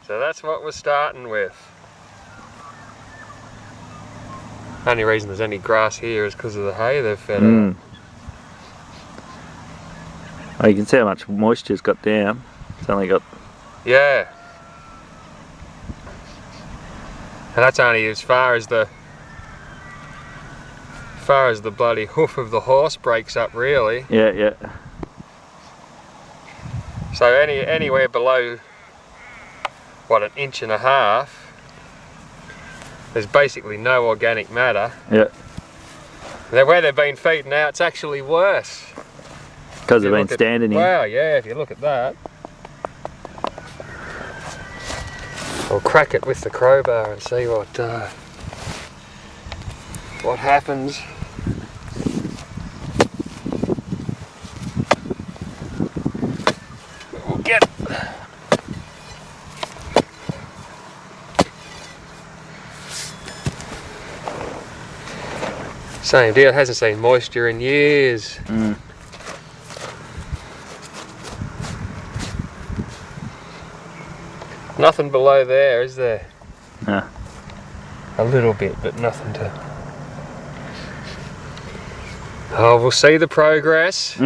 So that's what we're starting with. Only reason there's any grass here is because of the hay they've fed out. Oh, you can see how much moisture's got down. It's only got... Yeah. And that's only as far as the bloody hoof of the horse breaks up, really. Yeah, yeah. So anywhere below, what, 1.5 inches, there's basically no organic matter. Yeah. Where they've been feeding out, it's actually worse. Because they've been standing here. Wow, yeah, if you look at that. I'll crack it with the crowbar and see what happens. We'll get same deal, it hasn't seen moisture in years. Nothing below there, is there? No. A little bit, but nothing to... Oh, we'll see the progress.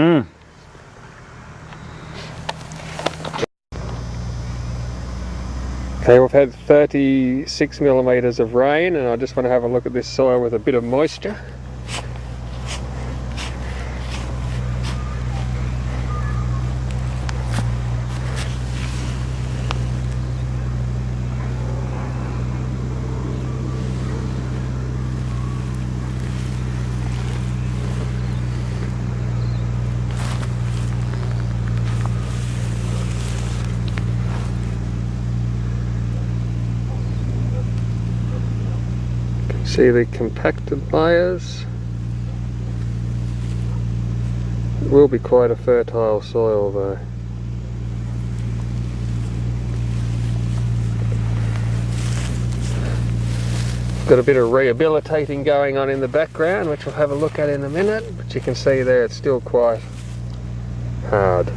Okay, we've had 36 millimetres of rain, and I just want to have a look at this soil with a bit of moisture. See the compacted layers. It will be quite a fertile soil though. Got a bit of rehabilitating going on in the background, which we'll have a look at in a minute, but you can see there it's still quite hard.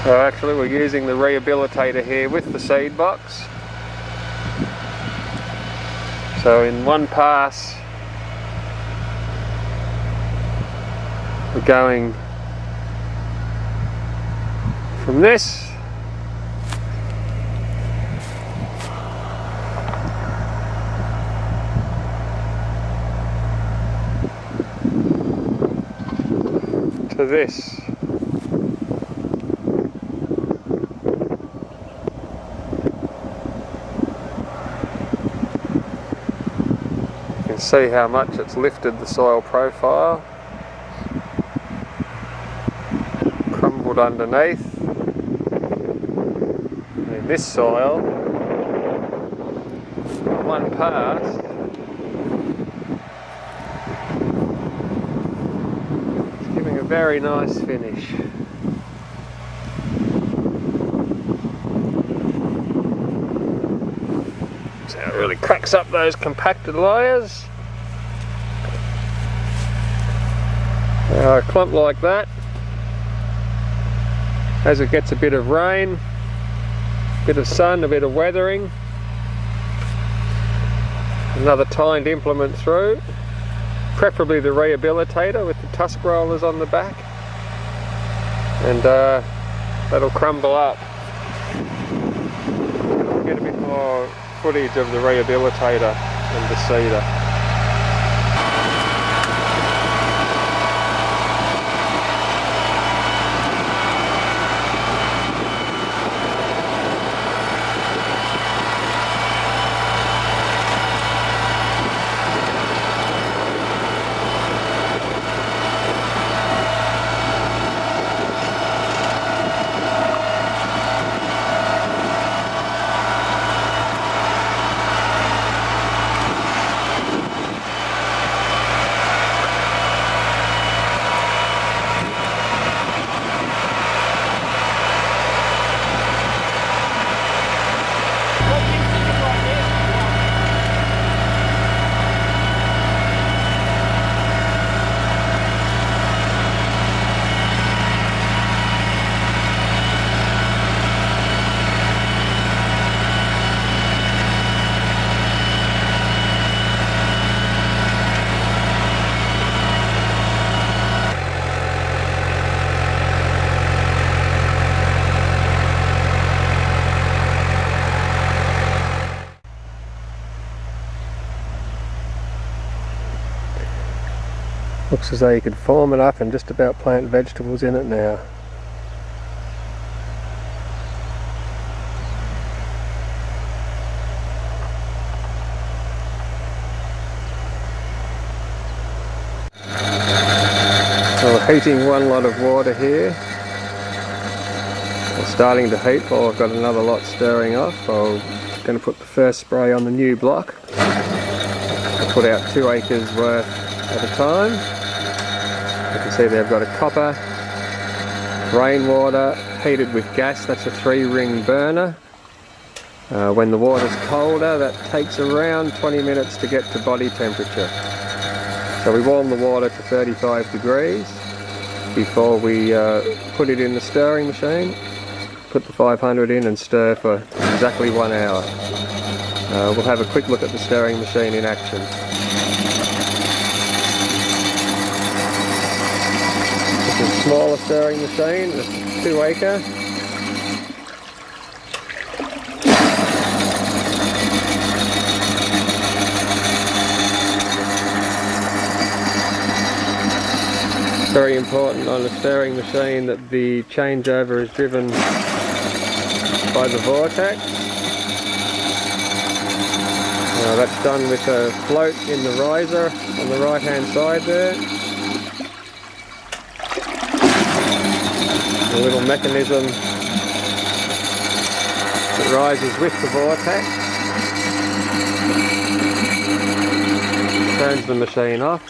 So actually we're using the rehabilitator here with the seed box. So in one pass we're going from this to this. You can see how much it's lifted the soil profile. Crumbled underneath. And in this soil, one pass, it's giving a very nice finish. So it really cracks up those compacted layers. A clump like that, as it gets a bit of rain, a bit of sun, a bit of weathering, another tined implement through, preferably the rehabilitator with the tusk rollers on the back, and that'll crumble up. We'll get a bit more footage of the rehabilitator and the seeder. Looks as though you could form it up and just about plant vegetables in it now. So we're heating one lot of water here. It's starting to heat while I've got another lot stirring off. I'm going to put the first spray on the new block. I'll put out 2 acres worth at a time. You can see they've got a copper, rainwater, heated with gas. That's a 3-ring burner. When the water's colder, that takes around 20 minutes to get to body temperature. So we warm the water to 35 degrees before we put it in the stirring machine. Put the 500 in and stir for exactly 1 hour. We'll have a quick look at the stirring machine in action. This is a smaller stirring machine, it's 2 acre. It's very important on a stirring machine that the changeover is driven by the vortex. Now that's done with a float in the riser on the right hand side there. A little mechanism that rises with the vortex, turns the machine off,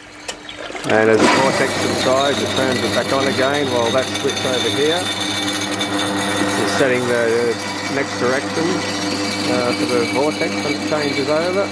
and as the vortex subsides it turns it back on again while that switch over here is setting the next direction for the vortex when it changes over.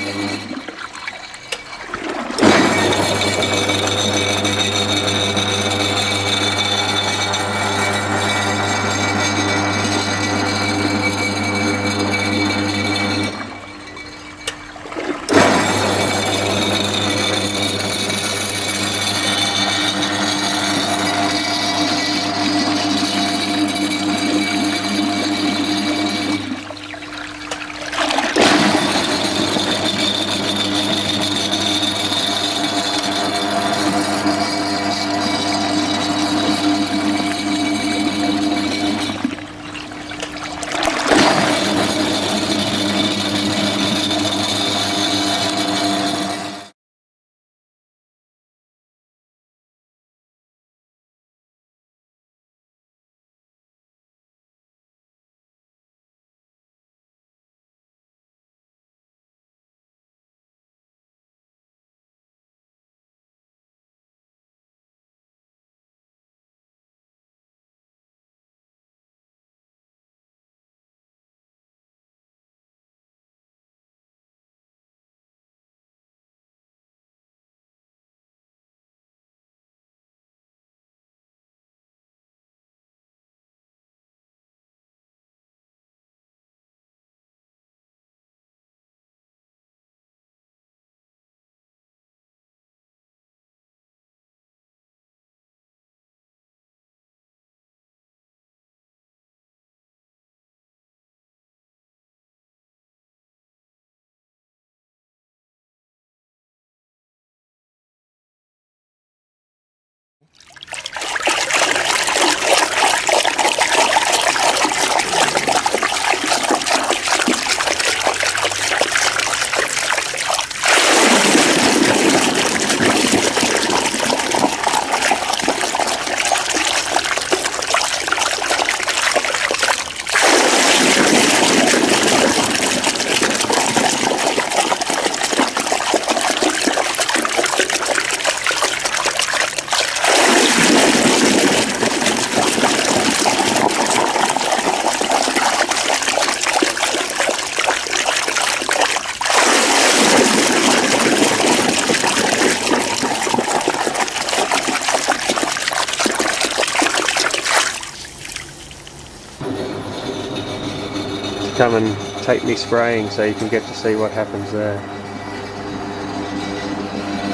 come and take me spraying so you can get to see what happens there.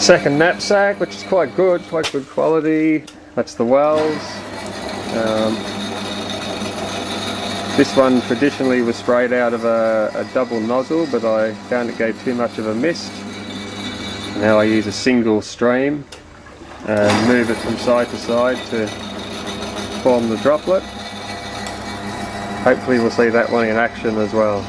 Second knapsack, which is quite good quality. That's the wells. This one traditionally was sprayed out of a double nozzle, but I found it gave too much of a mist. Now I use a single stream and move it from side to side to form the droplet. Hopefully we'll see that one in action as well.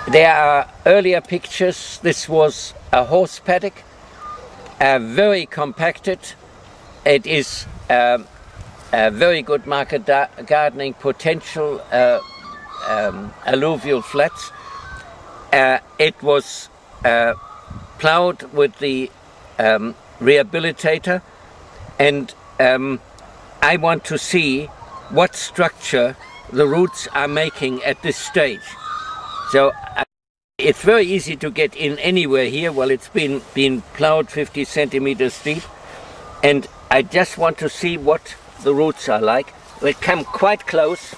There are earlier pictures. This was a horse paddock, very compacted. It is a very good market gardening potential, alluvial flats. It was ploughed with the rehabilitator, and I want to see what structure the roots are making at this stage. So it's very easy to get in anywhere here. Well, it's been ploughed 50 centimeters deep, and I just want to see what the roots are like. We'll come quite close.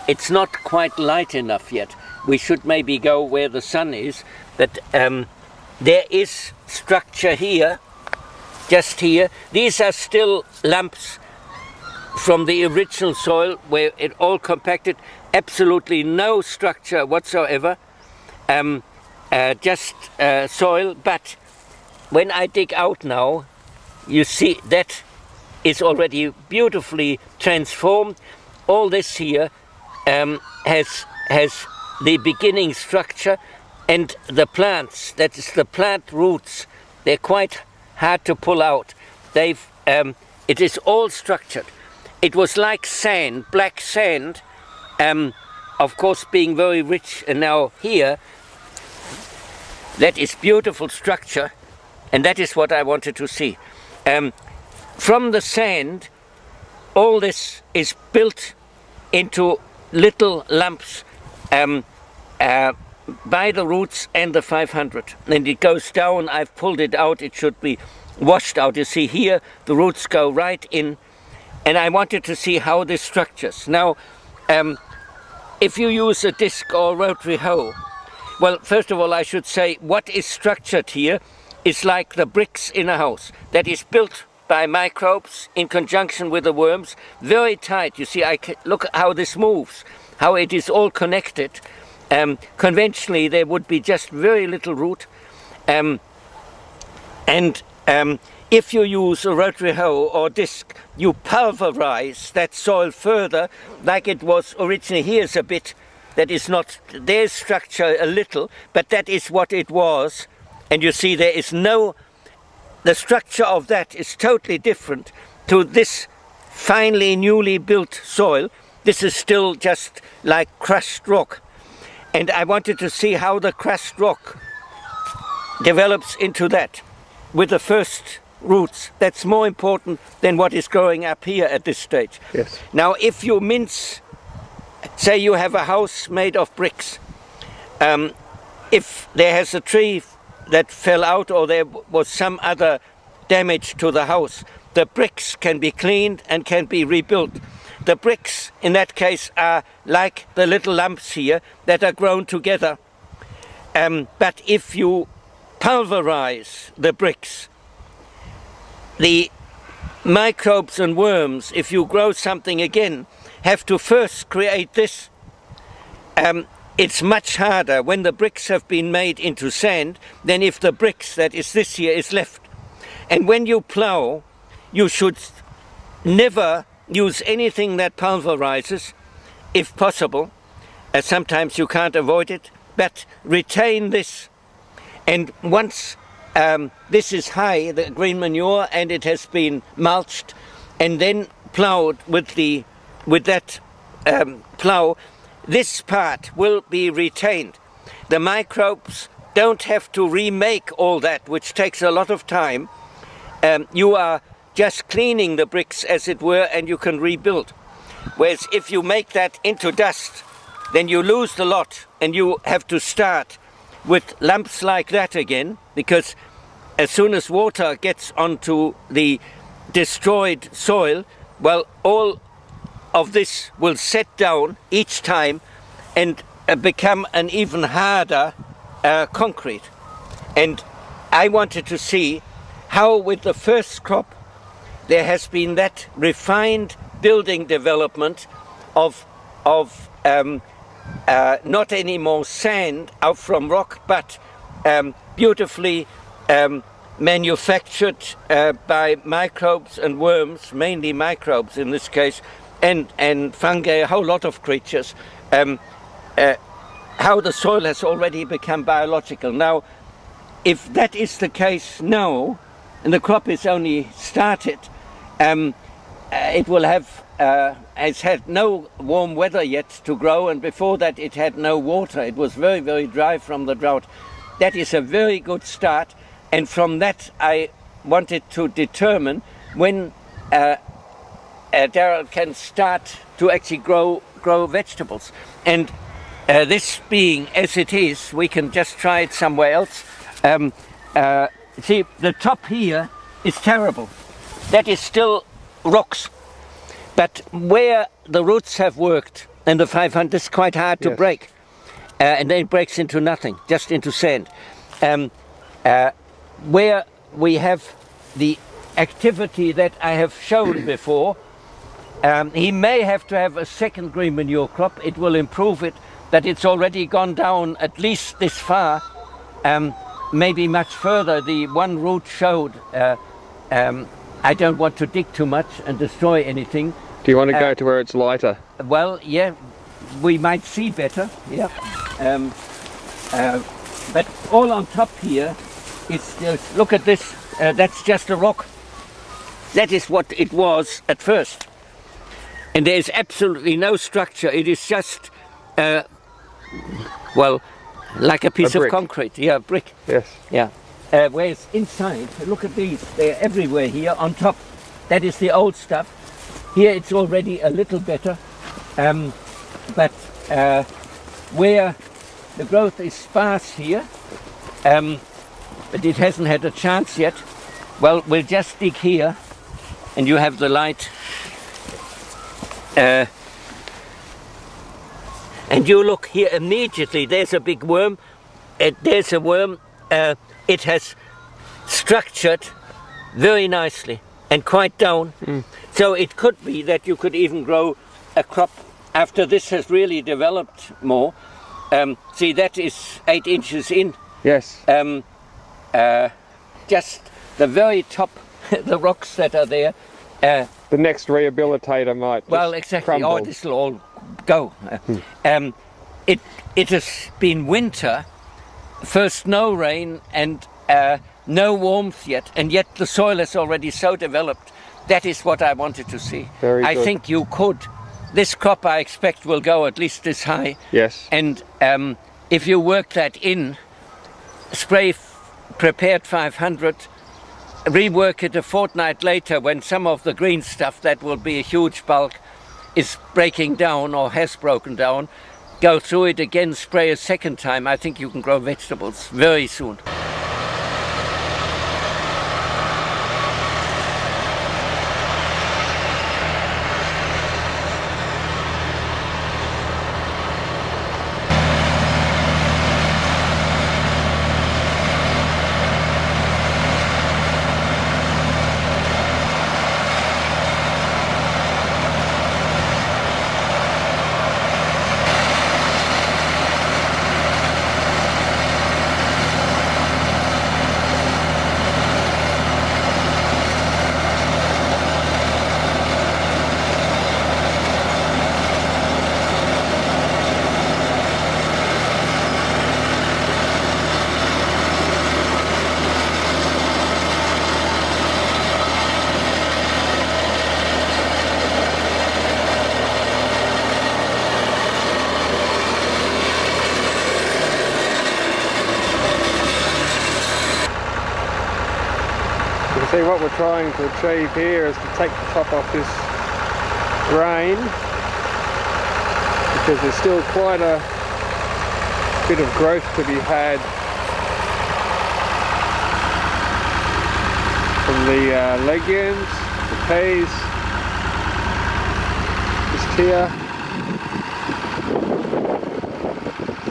It's not quite light enough yet. We should maybe go where the sun is, but there is structure here, just here. These are still lumps from the original soil where it all compacted. Absolutely no structure whatsoever, just soil. But when I dig out now, you see that is already beautifully transformed. All this here has the beginning structure, and the plants, that is the plant roots, they're quite hard to pull out. It is all structured. It was like sand, black sand, of course being very rich, and now here, that is beautiful structure, and that is what I wanted to see. From the sand, all this is built into little lumps by the roots and the 500, and it goes down. I've pulled it out, it should be washed out. You see here, the roots go right in, and I wanted to see how this structures. Now, if you use a disc or rotary hoe, well, first of all, I should say what is structured here is like the bricks in a house that is built by microbes in conjunction with the worms, very tight. You see, look how this moves, how it is all connected. Conventionally, there would be just very little root, if you use a rotary hoe or disc, you pulverize that soil further, like it was originally. Here's a bit that is not, there's structure a little, but that is what it was. And you see there is no, the structure of that is totally different to this finely newly built soil. This is still just like crushed rock. And I wanted to see how the crushed rock develops into that with the first roots. That's more important than what is growing up here at this stage. Yes. Now, if you mince, say you have a house made of bricks, if there has a tree that fell out or there was some other damage to the house, the bricks can be cleaned and can be rebuilt. the bricks in that case are like the little lumps here that are grown together. But if you pulverize the bricks, the microbes and worms, if you grow something again, have to first create this. It's much harder when the bricks have been made into sand than if the bricks, that is this here, is left. And when you plow, you should never use anything that pulverizes, if possible. Sometimes you can't avoid it, but retain this. And once this is high, the green manure, and it has been mulched and then plowed with that plow, this part will be retained. The microbes don't have to remake all that, which takes a lot of time. You are just cleaning the bricks, as it were, and you can rebuild. Whereas if you make that into dust, then you lose the lot, and you have to start with lumps like that again, because as soon as water gets onto the destroyed soil, well, all of this will set down each time and become an even harder concrete. And I wanted to see how with the first crop there has been that refined building development of not any more sand out from rock, but beautifully manufactured by microbes and worms, mainly microbes in this case, and fungi, a whole lot of creatures. How the soil has already become biological. Now, if that is the case now, and the crop is only started, it will have, has had no warm weather yet to grow, and before that it had no water. It was very, very dry from the drought. That is a very good start, and from that I wanted to determine when Daryl can start to actually grow vegetables. And this being as it is, we can just try it somewhere else. See, the top here is terrible. That is still rocks. But where the roots have worked, and the 500 is quite hard to break. And then it breaks into nothing, just into sand. Where we have the activity that I have shown before, he may have to have a second green manure crop. It will improve it, but it's already gone down at least this far, maybe much further. The one root showed. I don't want to dig too much and destroy anything. Do you want to go to where it's lighter? Well, yeah, we might see better, yeah. But all on top here is just, look at this, that's just a rock. That is what it was at first. And there is absolutely no structure. It is just, well, like a piece of concrete. Yeah, brick. Yes. Yeah. Whereas inside, look at these. They're everywhere here on top. That is the old stuff. Here it's already a little better. But where the growth is sparse here, but it hasn't had a chance yet, well, we'll just dig here and you have the light. And you look here immediately, there's a big worm, there's a worm, it has structured very nicely and quite down. So it could be that you could even grow a crop after this has really developed more. See, that is 8 inches in. Yes. Just the very top, the rocks that are there. The next rehabilitator might well, exactly. crumble. Oh, this will all go. It has been winter, first no rain and no warmth yet, and yet the soil is already so developed. That is what I wanted to see. Very I good. think you could. This crop I expect will go at least this high. Yes. And if you work that in, spray prepared 500, rework it a fortnight later when some of the green stuff, that will be a huge bulk, is breaking down or has broken down, go through it again, spray a second time. I think you can grow vegetables very soon. See, what we're trying to achieve here is to take the top off this grain, because there's still quite a bit of growth to be had from the legumes, the peas, just here,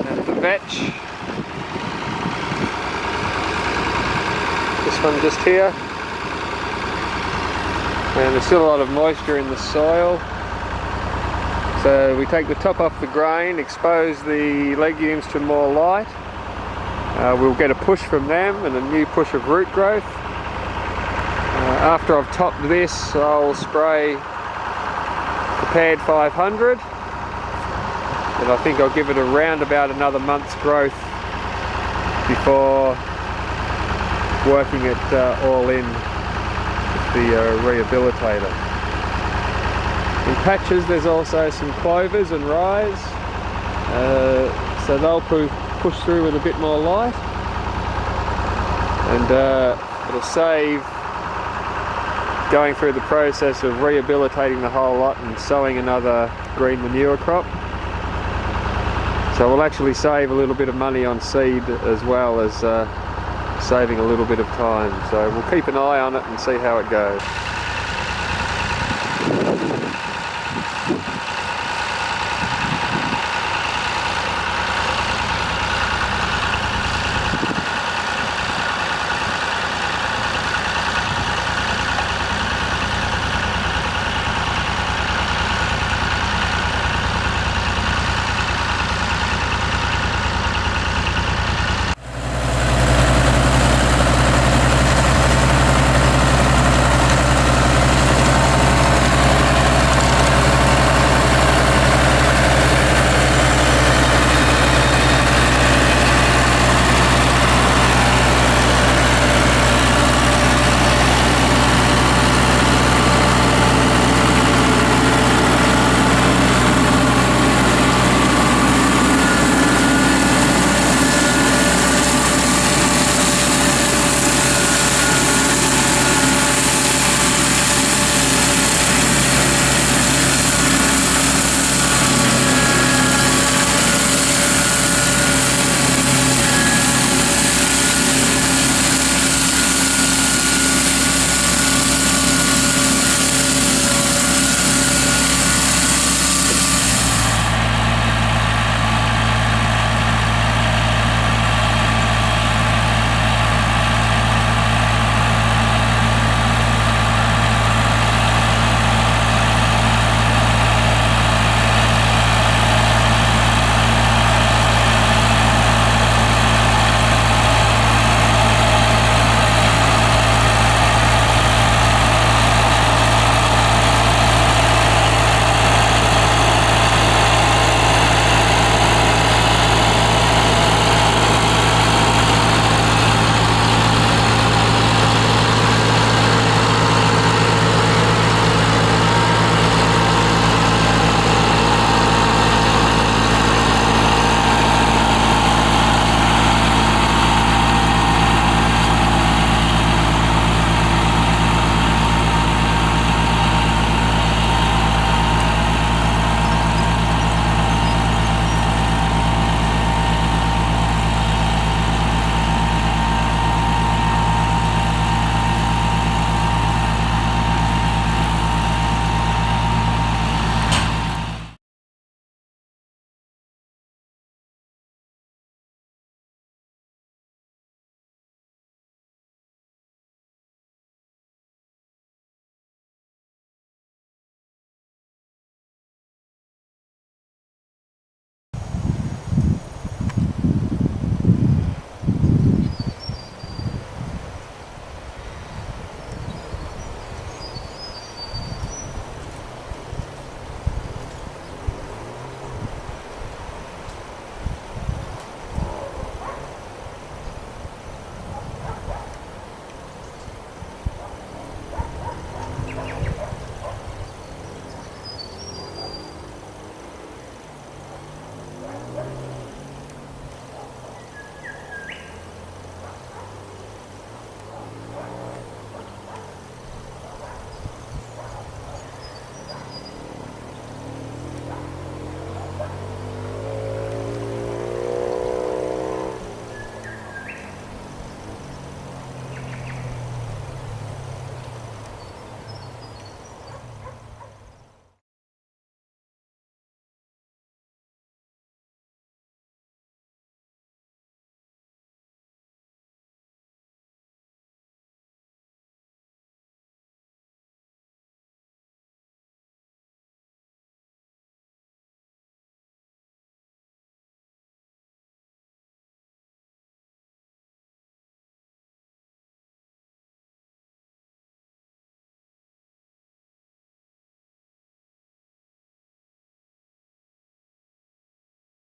and the vetch, this one just here. And there's still a lot of moisture in the soil, so we take the top off the grain, expose the legumes to more light. We'll get a push from them and a new push of root growth. After I've topped this, I'll spray prepared 500, and I think I'll give it around about another month's growth before working it all in the rehabilitator. In patches there's also some clovers and rye, so they'll push through with a bit more light, and it'll save going through the process of rehabilitating the whole lot and sowing another green manure crop. So we'll actually save a little bit of money on seed as well as saving a little bit of time, so we'll keep an eye on it and see how it goes.